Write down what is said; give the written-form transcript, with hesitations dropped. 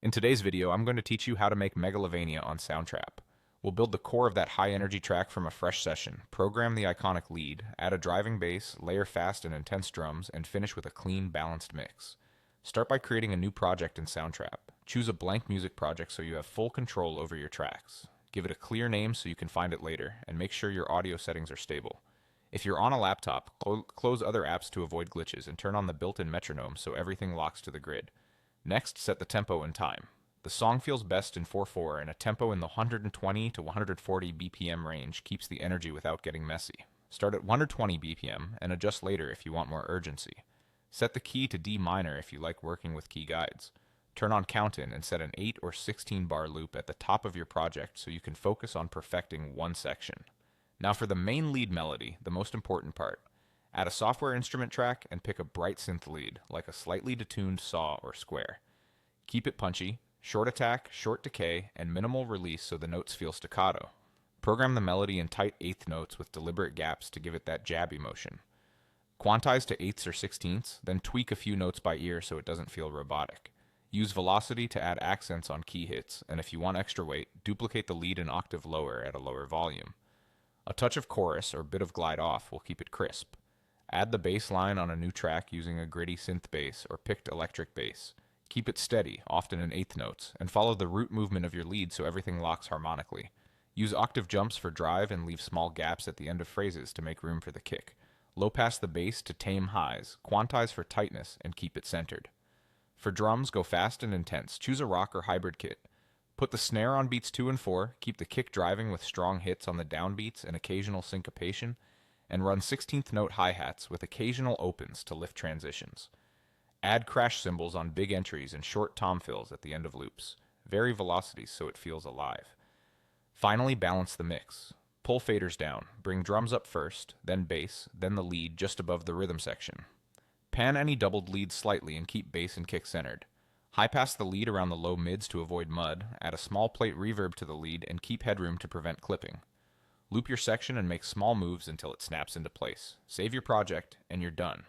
In today's video, I'm going to teach you how to make Megalovania on Soundtrap. We'll build the core of that high-energy track from a fresh session, program the iconic lead, add a driving bass, layer fast and intense drums, and finish with a clean, balanced mix. Start by creating a new project in Soundtrap. Choose a blank music project so you have full control over your tracks. Give it a clear name so you can find it later, and make sure your audio settings are stable. If you're on a laptop, close other apps to avoid glitches and turn on the built-in metronome so everything locks to the grid. Next, set the tempo and time. The song feels best in 4/4, and a tempo in the 120 to 140 BPM range keeps the energy without getting messy. Start at 120 BPM and adjust later if you want more urgency. Set the key to D minor if you like working with key guides. Turn on count in and set an 8 or 16 bar loop at the top of your project so you can focus on perfecting one section. Now for the main lead melody, the most important part. Add a software instrument track and pick a bright synth lead, like a slightly detuned saw or square. Keep it punchy, short attack, short decay, and minimal release so the notes feel staccato. Program the melody in tight eighth notes with deliberate gaps to give it that jabby motion. Quantize to eighths or sixteenths, then tweak a few notes by ear so it doesn't feel robotic. Use velocity to add accents on key hits, and if you want extra weight, duplicate the lead an octave lower at a lower volume. A touch of chorus or bit of glide off will keep it crisp. Add the bass line on a new track using a gritty synth bass or picked electric bass. Keep it steady, often in eighth notes, and follow the root movement of your lead so everything locks harmonically. Use octave jumps for drive and leave small gaps at the end of phrases to make room for the kick. Low pass the bass to tame highs, quantize for tightness, and keep it centered. For drums, go fast and intense. Choose a rock or hybrid kit. Put the snare on beats 2 and 4, keep the kick driving with strong hits on the downbeats and occasional syncopation, and run 16th note hi-hats with occasional opens to lift transitions. Add crash cymbals on big entries and short tom fills at the end of loops. Vary velocities so it feels alive. Finally, balance the mix. Pull faders down, bring drums up first, then bass, then the lead just above the rhythm section. Pan any doubled leads slightly and keep bass and kick centered. High-pass the lead around the low mids to avoid mud, add a small plate reverb to the lead, and keep headroom to prevent clipping. Loop your section and make small moves until it snaps into place. Save your project, and you're done.